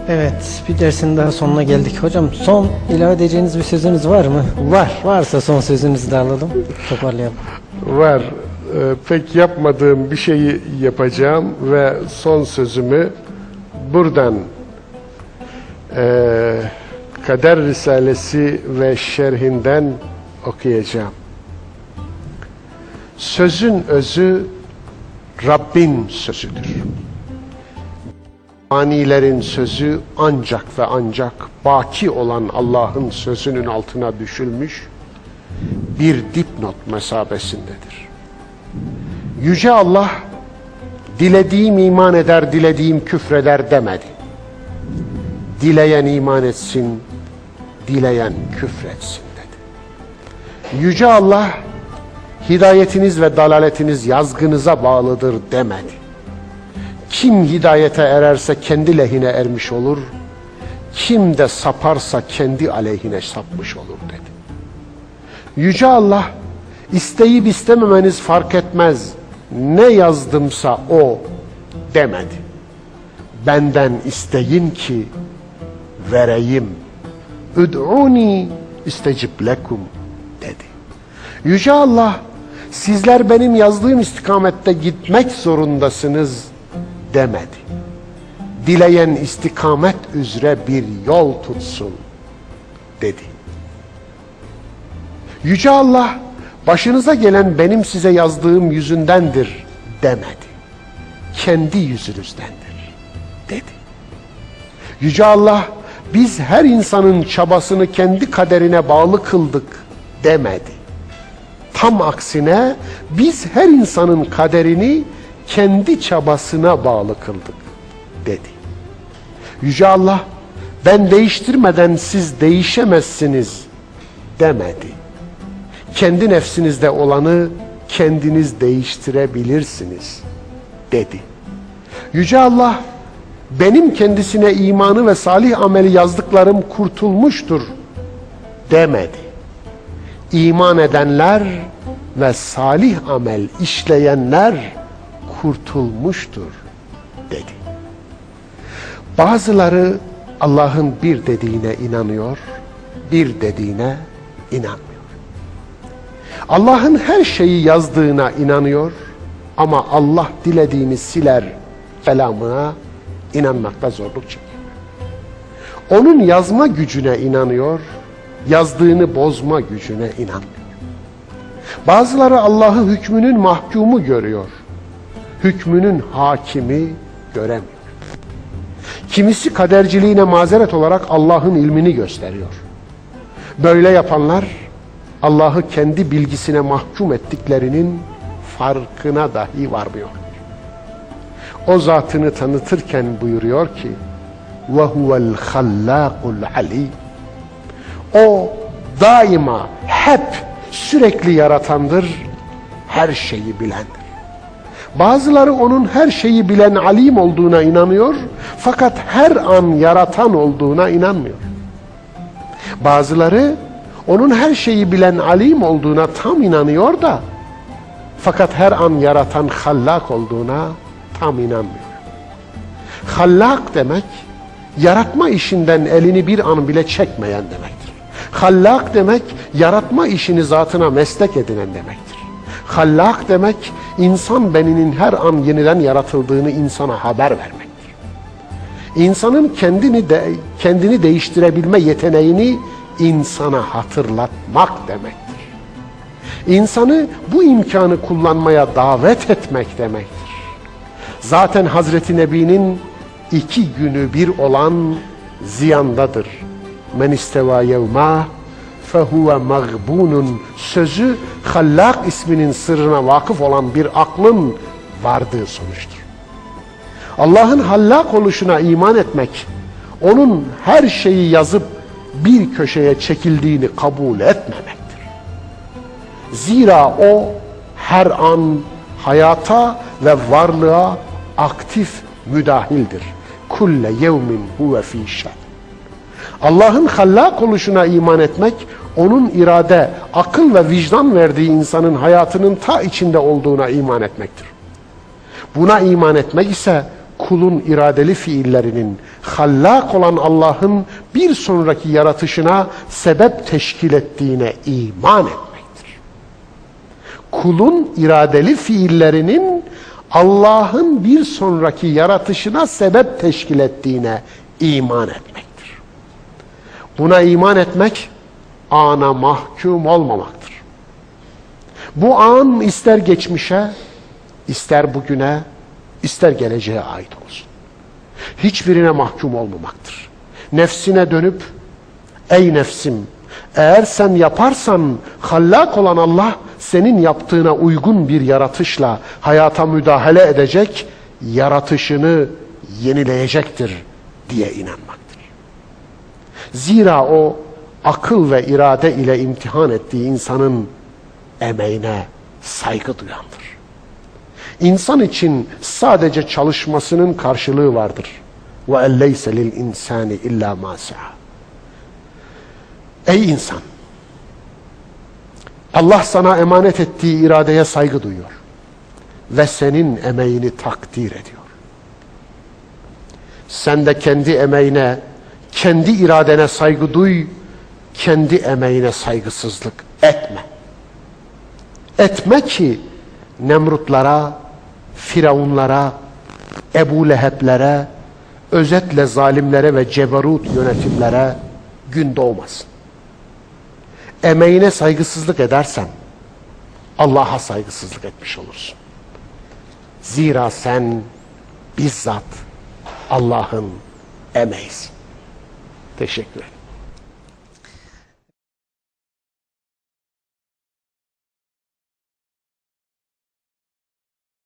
Evet, bir dersin daha sonuna geldik. Hocam son ilave edeceğiniz bir sözünüz var mı? Varsa son sözünüzü de alalım, toparlayalım. Var. Pek yapmadığım bir şeyi yapacağım ve son sözümü buradan Kader Risalesi ve şerhinden okuyacağım. Sözün özü Rabbin sözüdür. Fanilerin sözü ancak ve ancak baki olan Allah'ın sözünün altına düşülmüş bir dipnot mesabesindedir. Yüce Allah, dilediğim iman eder, dilediğim küfreder demedi. Dileyen iman etsin, dileyen küfretsin dedi. Yüce Allah, hidayetiniz ve dalaletiniz yazgınıza bağlıdır demedi. Kim hidayete ererse kendi lehine ermiş olur, kim de saparsa kendi aleyhine sapmış olur dedi. Yüce Allah, isteyip istememeniz fark etmez, ne yazdımsa o demedi. Benden isteyin ki vereyim. Üd'uni istecib lekum dedi. Yüce Allah, sizler benim yazdığım istikamette gitmek zorundasınız demedi. Dileyen istikamet üzere bir yol tutsun dedi. Yüce Allah, başınıza gelen benim size yazdığım yüzündendir demedi. Kendi yüzünüzdendir dedi. Yüce Allah, biz her insanın çabasını kendi kaderine bağlı kıldık demedi. Tam aksine biz her insanın kaderini kendi çabasına bağlı kıldık dedi. Yüce Allah, ben değiştirmeden siz değişemezsiniz demedi. Kendi nefsinizde olanı kendiniz değiştirebilirsiniz dedi. Yüce Allah, benim kendisine imanı ve salih ameli yazdıklarım kurtulmuştur demedi. İman edenler ve salih amel işleyenler kurtulmuştur dedi. Bazıları Allah'ın bir dediğine inanıyor, bir dediğine inanmıyor. Allah'ın her şeyi yazdığına inanıyor ama Allah dilediğini siler kelamına inanmakta zorluk çekiyor. Onun yazma gücüne inanıyor, yazdığını bozma gücüne inanmıyor. Bazıları Allah'ı hükmünün mahkumu görüyor, hükmünün hakimi göremiyor. Kimisi kaderciliğine mazeret olarak Allah'ın ilmini gösteriyor. Böyle yapanlar Allah'ı kendi bilgisine mahkum ettiklerinin farkına dahi varmıyor. O zatını tanıtırken buyuruyor ki وَهُوَ الْخَلَّاقُ الْعَلِيمُ. O daima, hep, sürekli yaratandır, her şeyi bilendir. Bazıları onun her şeyi bilen alim olduğuna inanıyor, fakat her an yaratan olduğuna inanmıyor. Bazıları onun her şeyi bilen alim olduğuna tam inanıyor da, fakat her an yaratan hallak olduğuna tam inanmıyor. Hallak demek, yaratma işinden elini bir an bile çekmeyen demektir. Hallak demek, yaratma işini zatına meslek edinen demektir. Hallak demek, insan beninin her an yeniden yaratıldığını insana haber vermektir. İnsanın kendini değiştirebilme yeteneğini insana hatırlatmak demektir. İnsanı bu imkanı kullanmaya davet etmek demektir. Zaten Hazreti Nebi'nin 2 günü bir olan ziyandadır. Men isteva yevma fehuve mağbunun sözü Hallak isminin sırrına vakıf olan bir aklın vardığı sonuçtur. Allah'ın Hallak oluşuna iman etmek, onun her şeyi yazıp bir köşeye çekildiğini kabul etmemektir. Zira o her an hayata ve varlığa aktif müdahildir. Kulle yevmin huve fî şen. Allah'ın Hallak oluşuna iman etmek, onun irade, akıl ve vicdan verdiği insanın hayatının ta içinde olduğuna iman etmektir. Buna iman etmek ise kulun iradeli fiillerinin hallak olan Allah'ın bir sonraki yaratışına sebep teşkil ettiğine iman etmektir. Kulun iradeli fiillerinin Allah'ın bir sonraki yaratışına sebep teşkil ettiğine iman etmektir. Buna iman etmek, ana mahkum olmamaktır. Bu an ister geçmişe, ister bugüne, ister geleceğe ait olsun. Hiçbirine mahkum olmamaktır. Nefsine dönüp, ey nefsim, eğer sen yaparsan hallak olan Allah senin yaptığına uygun bir yaratışla hayata müdahale edecek, yaratışını yenileyecektir diye inanmaktır. Zira o akıl ve irade ile imtihan ettiği insanın emeğine saygı duyandır. İnsan için sadece çalışmasının karşılığı vardır. وَاَلَّيْسَ لِلْاِنْسَانِ اِلَّا مَا سَعَى. Ey insan! Allah sana emanet ettiği iradeye saygı duyuyor. Ve senin emeğini takdir ediyor. Sen de kendi emeğine, kendi iradene saygı duy, kendi emeğine saygısızlık etme. Etme ki Nemrutlara, Firavunlara, Ebu Leheblere, özetle zalimlere ve ceberut yönetimlere gün doğmasın. Emeğine saygısızlık edersen Allah'a saygısızlık etmiş olursun. Zira sen bizzat Allah'ın emeğisin. Teşekkür ederim.